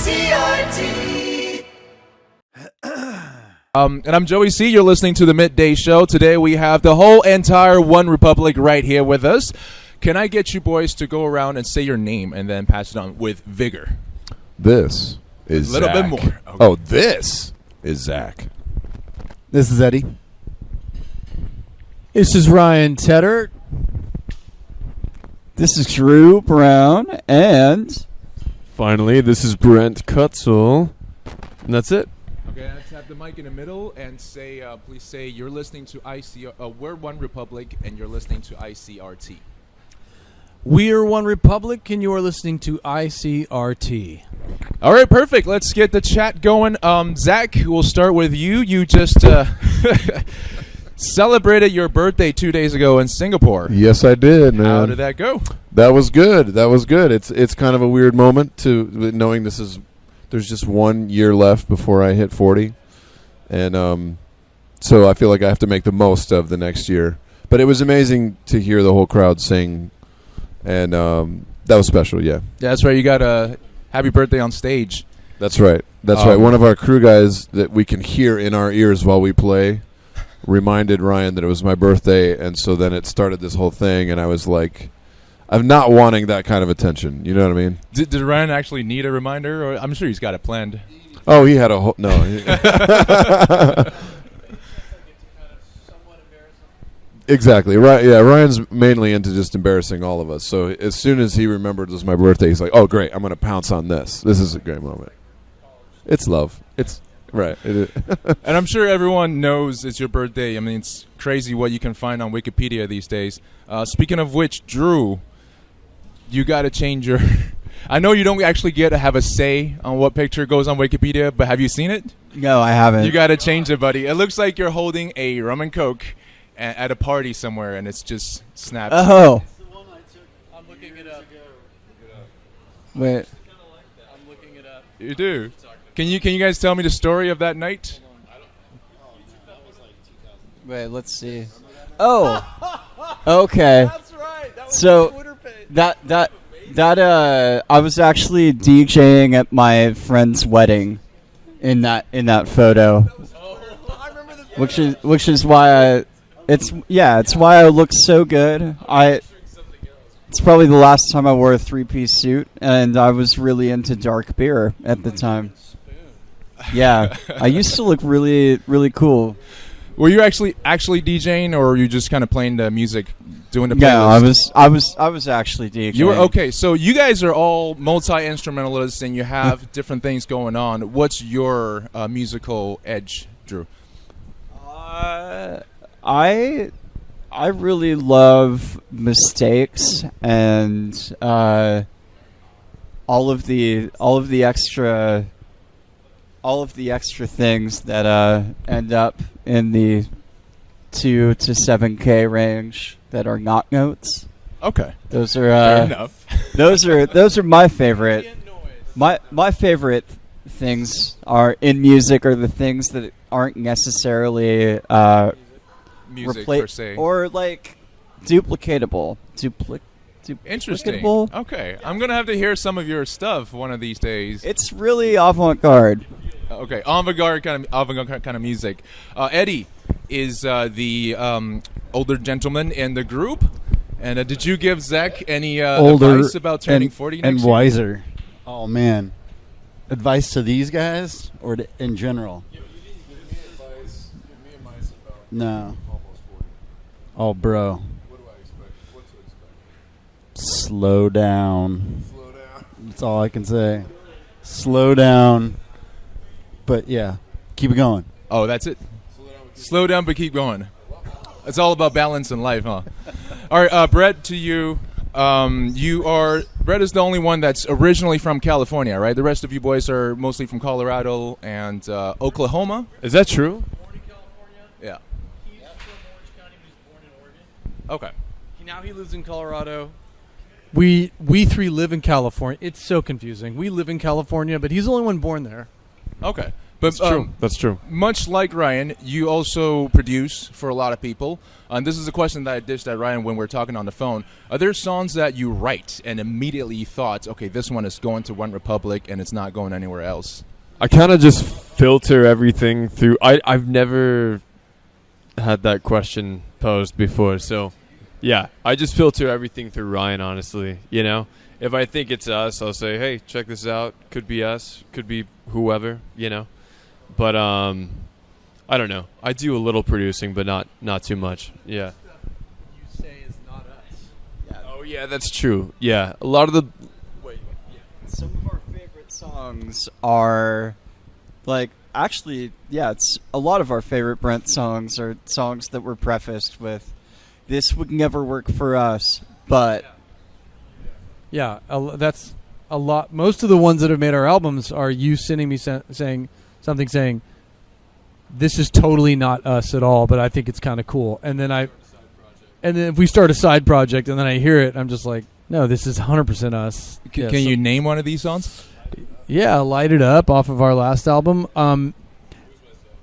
ICRT. And I'm Joey C. You're listening to the Midday Show. Today we have the whole entire OneRepublic right here with us. Can I get you boys to go around and say your name and then pass it on with vigor? This is A little Zack. bit more. Okay. Oh, this is Zack. This is Eddie. This is Ryan Tedder. This is Drew Brown. And Finally, this is Brent Kutzel. And that's it. Okay, let's have the mic in the middle and say, please say you're listening to we're OneRepublic and you're listening to ICRT. We are OneRepublic, and you are listening to ICRT. All right, perfect. Let's get the chat going. Zack, we'll start with you. You just celebrated your birthday 2 days ago in Singapore. Yes, I did, man. How did that go? That was good. That was good. It's kind of a weird moment to knowing there's just 1 year left before I hit 40, and so I feel like I have to make the most of the next year. But it was amazing to hear the whole crowd sing, and that was special. Yeah, That's right. You got a happy birthday on stage. that's right. That's right. One of our crew guys that we can hear in our ears while we play reminded Ryan that it was my birthday, and so then it started this whole thing, and I was like, I'm not wanting that kind of attention. You know what I mean? Did Ryan actually need a reminder? Or I'm sure he's got it planned. Oh, he had a whole... No. Exactly. Right. Yeah, Ryan's mainly into just embarrassing all of us. So as soon as he remembered it was my birthday, he's like, oh, great, I'm going to pounce on this. This is a great moment. It's love. It's... Right. And I'm sure everyone knows it's your birthday. I mean, it's crazy what you can find on Wikipedia these days. Speaking of which, Drew, you got to change your... I know you don't actually get to have a say on what picture goes on Wikipedia, but have you seen it? no, I haven't. You got to change it, buddy. It looks like you're holding a rum and coke at a party somewhere, and it's just snapped. Oh. I'm looking it up. Wait. I'm looking it up. You do. Can you guys tell me the story of that night? Wait, let's see. Oh. Okay. That's right. That was So, on Twitter page. That I was actually DJing at my friend's wedding in that photo. I remember the Which is why it's why I look so good. It's probably the last time I wore a 3-piece suit, and I was really into dark beer at the time. Yeah, I used to look really, really cool. Were you actually DJing, or were you just kind of playing the music, doing the playlist? No, I was actually DJing. You were okay. So you guys are all multi-instrumentalists, and you have different things going on. What's your musical edge, Drew? I really love Mistakes and all of the extra things that end up in the 2 to 7K range that are not notes. Okay, Those are fair enough. those are my favorite. My favorite things are in music are the things that aren't necessarily Music per se. or like duplicatable. Interesting. Duplicatable. Okay, I'm gonna have to hear some of your stuff one of these days. It's really avant-garde. Okay, avant-garde kind of music. Eddie is the older gentleman in the group. And did you give Zack any advice about turning 40 and next year? wiser? Oh man, advice to these guys or in general? No. Oh, bro. What do I expect? What to expect? Slow down. Slow down. That's all I can say. Slow down. But yeah, keep it going. Oh, that's it. Slow down, but keep going. It's all about balance in life, huh? All right, Brett, to you. Brett is the only one that's originally from California, right? The rest of you boys are mostly from Colorado and Oklahoma. Is that true? Born in California. Yeah. He's from Orange County, but he's born in Oregon. Okay. Now he lives in Colorado. We three live in California. It's so confusing. We live in California, but he's the only one born there. Okay. But That's true. That's true. much like Ryan, you also produce for a lot of people. And this is a question that I dished at Ryan when we were talking on the phone. Are there songs that you write and immediately you thought, okay, this one is going to OneRepublic and it's not going anywhere else? I kind of just filter everything through. I've never had that question posed before, so yeah, I just filter everything through Ryan, honestly. You know, if I think it's us, I'll say, hey, check this out. Could be us, could be whoever, you know. But I don't know. I do a little producing, but not too much. Yeah. You say is not us. Yeah. Oh yeah, that's true. Yeah, a lot of the. Some of our favorite songs are, like, actually, yeah, it's a lot of our favorite Brent songs are songs that were prefaced with, "This would never work for us," but Yeah, that's a lot. Most of the ones that have made our albums are you sending me saying something saying, "This is totally not us at all," but I think it's kind of cool. And then if we start a side project and then I hear it, I'm just like, no, this is 100% us. Can you name one of these songs? Yeah, Light It Up off of our last album.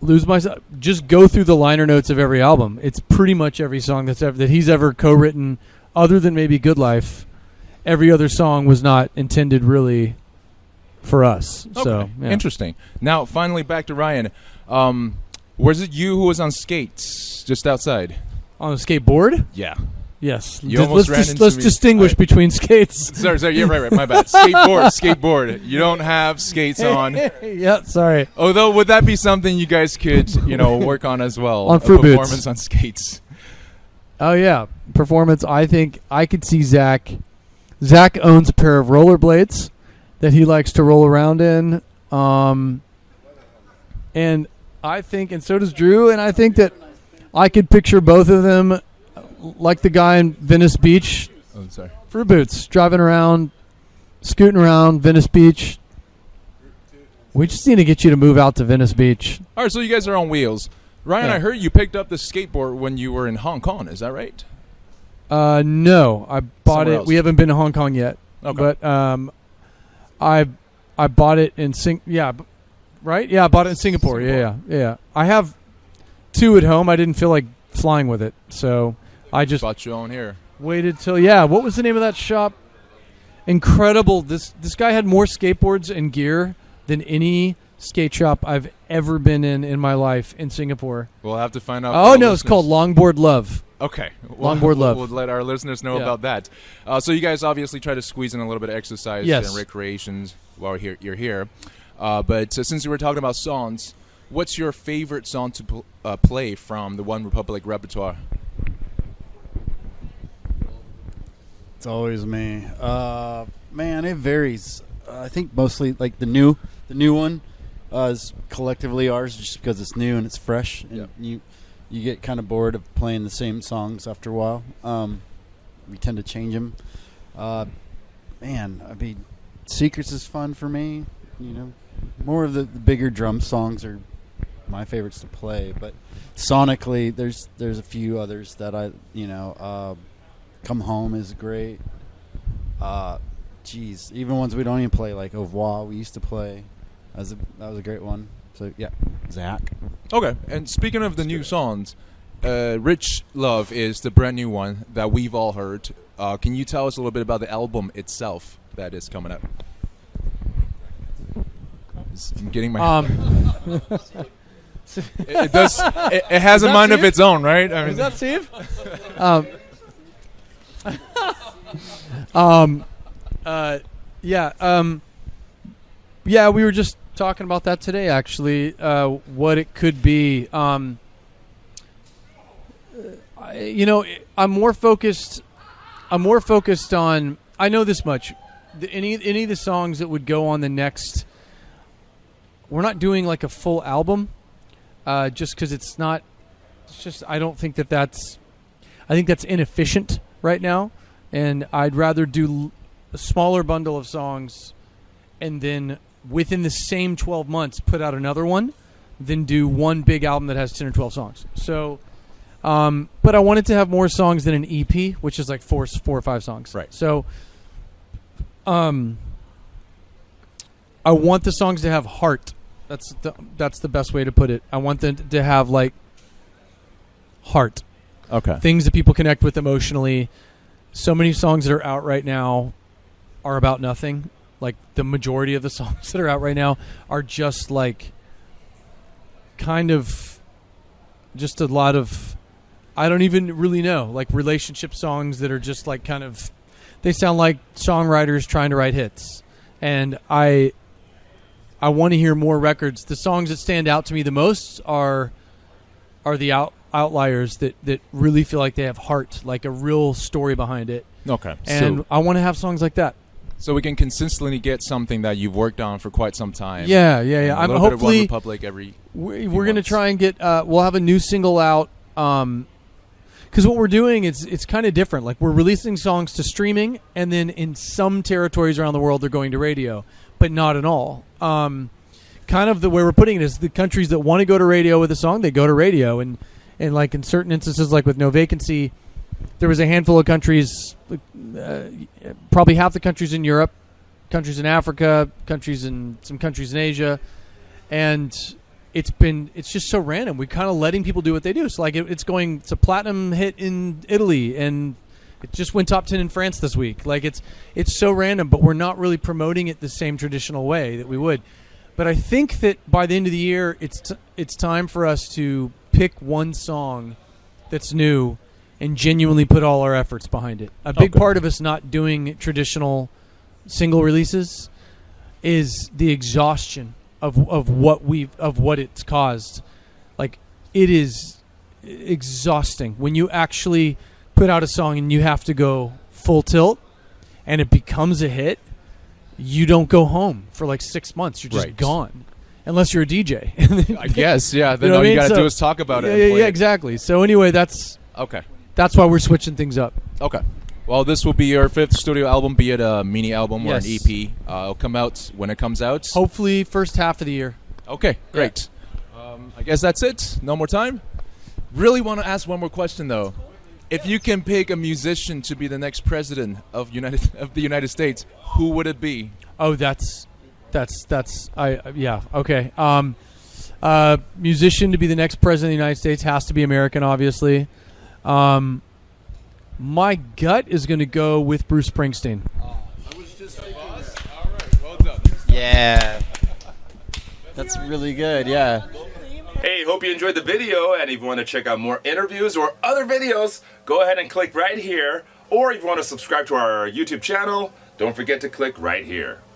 Lose Myself. Just go through the liner notes of every album. It's pretty much every song that he's ever co-written, other than maybe Good Life. Every other song was not intended really for us. Okay. So yeah. Interesting. Now, finally, back to Ryan. Was it you who was on skates just outside? On a skateboard? Yeah. Yes. You almost ran into let's me. distinguish between skates. Sorry. Yeah, right. My bad. Skateboard. You don't have skates on. Yeah, sorry. Although, would that be something you guys could, work on as well? On fruit boots. Performance on skates. Oh, yeah. Performance. I think I could see Zack. Zack owns a pair of rollerblades that he likes to roll around in. And I think, and so does Drew, and I think that I could picture both of them like the guy in Venice Beach. Oh, sorry. Fruit boots, driving around, scooting around Venice Beach. We just need to get you to move out to Venice Beach. All right, so you guys are on wheels. Ryan, Yeah. I heard you picked up the skateboard when you were in Hong Kong. Is that right? No, I bought Somewhere it. else. We haven't been to Hong Kong yet. Okay. But I bought it in right? Yeah, I bought it in Singapore. Yeah. I have two at home. I didn't feel like flying with it, so I just Bought your own here. waited till what was the name of that shop? Incredible. This guy had more skateboards and gear than any skate shop I've ever been in my life in Singapore. We'll have to find out. Oh no, it's called Longboard Love. Okay. Longboard Love. We'll let our listeners know Yeah. about that. So you guys obviously try to squeeze in a little bit of exercise Yes. and recreations while you're here. But since we were talking about songs, what's your favorite song to play from the OneRepublic repertoire? It's always me. Man, it varies. I think mostly like the new one is collectively ours, just because it's new and it's fresh, and you get kind of bored of playing the same songs after a while. We tend to change them. Man, I mean, Secrets is fun for me. More of the bigger drum songs are my favorites to play, but sonically, there's a few others that Come Home is great. Even ones we don't even play, like Au revoir, we used to play. That was a great one. So yeah, Zack. Okay. And speaking of the new songs, Rich Love is the brand new one that we've all heard. Can you tell us a little bit about the album itself that is coming up? I'm getting my. It does. It has a mind of its own, right? I mean, Is that Steve? We were just talking about that today, actually. What it could be. I'm more focused on. I know this much. Any of the songs that would go on the next. We're not doing like a full album, just because it's not. It's just I don't think that's. I think that's inefficient right now, and I'd rather do a smaller bundle of songs, and then within the same 12 months put out another one, than do one big album that has 10 or 12 songs. So, but I wanted to have more songs than an EP, which is like four or five songs. Right. So, I want the songs to have heart. That's the best way to put it. I want them to have like heart. Okay. Things that people connect with emotionally. So many songs that are out right now are about nothing. Like the majority of the songs that are out right now are just like kind of just a lot of, I don't even really know, like relationship songs that are just like kind of, they sound like songwriters trying to write hits. And I want to hear more records. The songs that stand out to me the most are the outliers that really feel like they have heart, like a real story behind it. Okay. And I want to have songs like that. So we can consistently get something that you've worked on for quite some time. Yeah. I'm hopefully bit of OneRepublic every. We're going to try and get. We'll have a new single out. Because what we're doing is it's kind of different. Like we're releasing songs to streaming, and then in some territories around the world they're going to radio, but not in all. Kind of the way we're putting it is the countries that want to go to radio with a song, they go to radio, and like in certain instances, like with No Vacancy, there was a handful of countries, probably half the countries in Europe, countries in Africa, some countries in Asia, and it's just so random. We're kind of letting people do what they do. So like it's a platinum hit in Italy, and it just went top 10 in France this week. Like it's so random, but we're not really promoting it the same traditional way that we would. But I think that by the end of the year, it's time for us to pick one song that's new and genuinely put all our efforts behind it. A big part of us not doing traditional single releases is the exhaustion of what it's caused. Like it is exhausting when you actually put out a song and you have to go full tilt and it becomes a hit. You don't go home for like 6 months. You're just gone. Unless you're a DJ. I guess, yeah. Then all you got to do is talk about it. Yeah, exactly. So anyway, that's why we're switching things up. Okay. Well, this will be your 5th studio album, be it a mini album or an EP. It'll come out when it comes out. Hopefully first half of the year. Okay, great. Yeah. I guess that's it. No more time? Really want to ask one more question, though. If you can pick a musician to be the next president of the United States, who would it be? Oh, okay. Musician to be the next president of the United States has to be American, obviously. My gut is going to go with Bruce Springsteen. I was just thinking that. All right, well done. Yeah. That's really good, yeah. Hey, hope you enjoyed the video, and if you want to check out more interviews or other videos, go ahead and click right here. Or if you want to subscribe to our YouTube channel, don't forget to click right here.